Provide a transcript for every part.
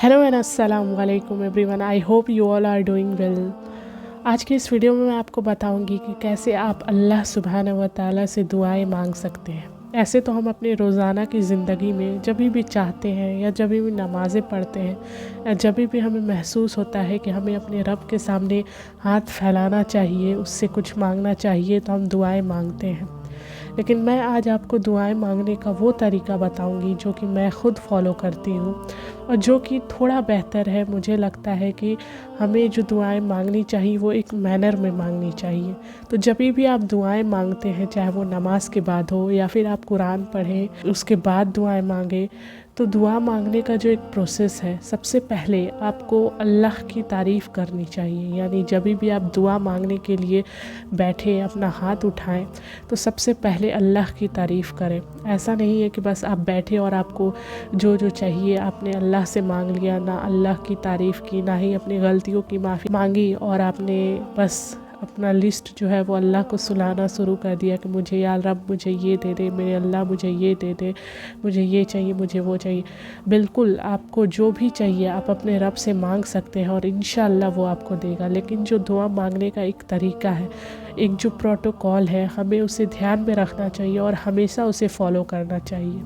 Hello and अस्सलाम वालेकुम everyone, I hope you all are doing well. आज की इस वीडियो में मैं आपको बताऊंगी कि कैसे आप अल्लाह सुब्हानहू व तआला से दुआएं मांग सकते हैं। ऐसे तो हम अपने रोज़ाना की ज़िंदगी में जब भी चाहते हैं या जब भी नमाज़ें पढ़ते हैं या जब भी हमें महसूस होता है कि हमें अपने रब के सामने हाथ फैलाना चाहिए, उससे कुछ मांगना चाहिए, तो हम दुआएं मांगते हैं। लेकिन मैं आज आपको दुआएं मांगने का वो तरीका बताऊंगी जो कि मैं ख़ुद फॉलो करती हूँ और जो कि थोड़ा बेहतर है। मुझे लगता है कि हमें जो दुआएं मांगनी चाहिए वो एक मैनर में मांगनी चाहिए। तो जब भी आप दुआएं मांगते हैं, चाहे वो नमाज के बाद हो या फिर आप कुरान पढ़ें उसके बाद दुआएं मांगें, तो दुआ मांगने का जो एक प्रोसेस है, सबसे पहले आपको अल्लाह की तारीफ़ करनी चाहिए। यानी जब भी आप दुआ मांगने के लिए बैठे, अपना हाथ उठाएं, तो सबसे पहले अल्लाह की तारीफ़ करें। ऐसा नहीं है कि बस आप बैठे और आपको जो जो चाहिए आपने अल्लाह से मांग लिया, ना अल्लाह की तारीफ़ की, ना ही अपनी गलतियों की माफ़ी मांगी और आपने बस अपना लिस्ट जो है वो अल्लाह को सुनाना शुरू कर दिया कि मुझे या रब मुझे ये दे दे, मेरे अल्लाह मुझे ये दे दे, मुझे ये चाहिए, मुझे वो चाहिए। बिल्कुल आपको जो भी चाहिए आप अपने रब से मांग सकते हैं और इंशाअल्लाह वो आपको देगा। लेकिन जो दुआ मांगने का एक तरीका है, एक जो प्रोटोकॉल है, हमें उसे ध्यान में रखना चाहिए और हमेशा उसे फॉलो करना चाहिए।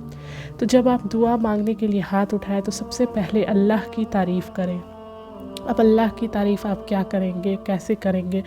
तो जब आप दुआ मांगने के लिए हाथ उठाएं तो सबसे पहले अल्लाह की तारीफ़ करें। अब अल्लाह की तारीफ़ आप क्या करेंगे, कैसे करेंगे?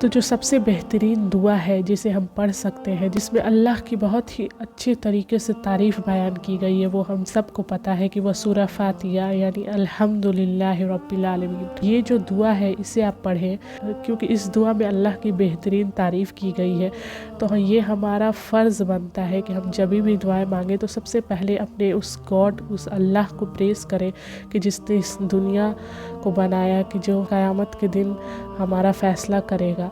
तो जो सबसे बेहतरीन दुआ है जिसे हम पढ़ सकते हैं, जिसमें अल्लाह की बहुत ही अच्छे तरीके से तारीफ़ बयान की गई है, वो हम सबको पता है कि वह सूरह फातिहा यानी अल्हम्दुलिल्लाहि रब्बिल आलमीन। ये जो दुआ है इसे आप पढ़ें, क्योंकि इस दुआ में अल्लाह की बेहतरीन तारीफ़ की गई है। तो ये हमारा फ़र्ज़ बनता है कि हम जब भी दुआएं मांगें तो सबसे पहले अपने उस गॉड, उस अल्लाह को प्रेज़ करें कि जिसने इस दुनिया को बनाया, कि जो क़यामत के दिन हमारा फ़ैसला करेगा।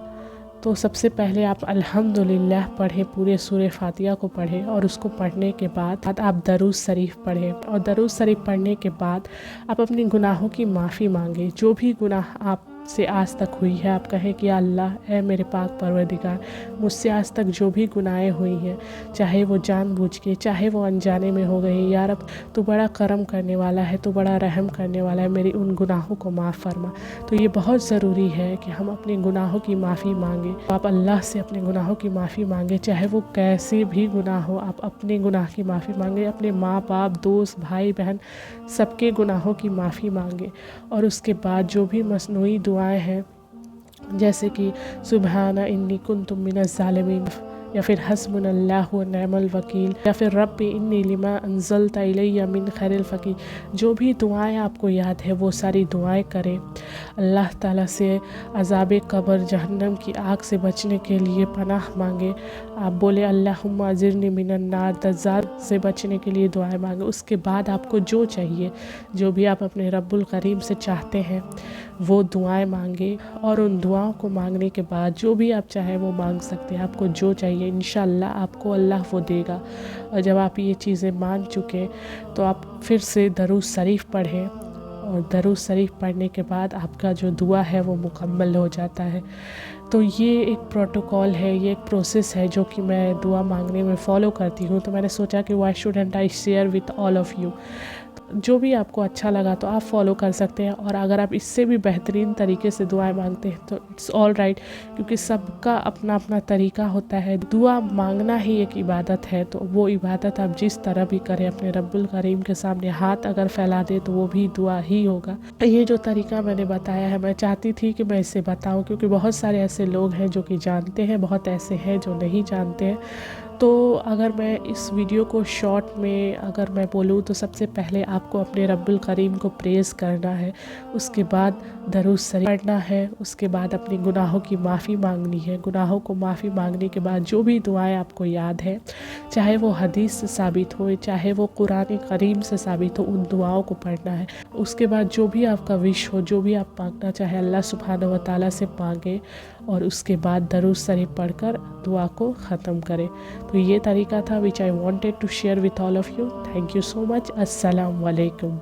तो सबसे पहले आप अल्हम्दुलिल्लाह पढ़ें, पूरे सूरह फातिहा को पढ़ें और उसको पढ़ने के बाद आप दरूद शरीफ पढ़ें और दरूद शरीफ पढ़ने के बाद आप अपने गुनाहों की माफ़ी मांगें। जो भी गुनाह आप से आज तक हुई है, आप कहें कि या अल्लाह, ए मेरे पाक परवरदिगार, मुझसे आज तक जो भी गुनाहें हुई हैं, चाहे वो जानबूझ के, चाहे वो अनजाने में हो गई, या रब तू बड़ा करम करने वाला है, तू बड़ा रहम करने वाला है, मेरी उन गुनाहों को माफ़ फरमा। तो ये बहुत ज़रूरी है कि हम अपने गुनाहों की माफ़ी मांगें। आप अल्लाह से अपने गुनाहों की माफ़ी मांगें, चाहे वो कैसे भी गुनाह हो। आप अपने गुनाह की माफ़ी मांगें, अपने माँ बाप, दोस्त, भाई बहन, सबके गुनाहों की माफ़ी मांगें। और उसके बाद जो भी मसनूई दुआएं हैं, जैसे कि सुबहाना इन्नी कुन्तु मिनज़ ज़ालिमीन, या फिर हस्बुनल्लाहु व निअमल वकील, या फिर रब्बी इन्नी लिमा अंज़लता इलैया मिन खैरिल फ़कीर, जो भी दुआएं आपको याद है वो सारी दुआएं करें। अल्लाह ताला से अज़ाब कब्र, जहन्नम की आग से बचने के लिए पनाह मांगे। आप बोले अल्लाहुम्मा अजिरनी मिनन नार, दज्जाल से बचने के लिए दुआएं मांगे। उसके बाद आपको जो चाहिए, जो भी आप अपने रब्बुल करीम से चाहते हैं वो दुआएं मांगे। और उन दुआओं को मांगने के बाद जो भी आप चाहें वो मांग सकते हैं। आपको जो चाहिए इंशाअल्लाह आपको अल्लाह वो देगा। और जब आप ये चीज़ें मान चुके तो आप फिर से दरूद शरीफ पढ़ें और दरूद शरीफ पढ़ने के बाद आपका जो दुआ है वो मुकम्मल हो जाता है। तो ये एक प्रोटोकॉल है, ये एक प्रोसेस है जो कि मैं दुआ मांगने में फ़ॉलो करती हूँ। तो मैंने सोचा कि why shouldn't I share with all of you. जो भी आपको अच्छा लगा तो आप फॉलो कर सकते हैं। और अगर आप इससे भी बेहतरीन तरीके से दुआएं मांगते हैं तो इट्स ऑल राइट, क्योंकि सबका अपना अपना तरीका होता है। दुआ मांगना ही एक इबादत है, तो वो इबादत आप जिस तरह भी करें, अपने रब्बुल करीम के सामने हाथ अगर फैला दे तो वो भी दुआ ही होगा। ये जो तरीका मैंने बताया है, मैं चाहती थी कि मैं इसे बताऊँ, क्योंकि बहुत सारे ऐसे लोग हैं जो कि जानते हैं, बहुत ऐसे हैं जो नहीं जानते हैं। तो अगर मैं इस वीडियो को शॉर्ट में अगर मैं बोलूँ तो सबसे पहले आपको अपने रब्बुल करीम को प्रेज़ करना है, उसके बाद दरूद शरीफ पढ़ना है, उसके बाद अपने गुनाहों की माफ़ी मांगनी है। गुनाहों को माफ़ी मांगने के बाद जो भी दुआएं आपको याद है, चाहे वो हदीस से साबित हो, चाहे वो कुरान करीम से साबित हो, उन दुआओं को पढ़ना है। उसके बाद जो भी आपका विश हो, जो भी आप मांगना चाहे, अल्लाह सुब्हानहू व तआला से मांगे और उसके बाद दरूद शरीफ पढ़कर दुआ को ख़त्म करें। तो ये तरीका था which I wanted to share with all of you. Thank you so much. अस्सलाम वालेकुम।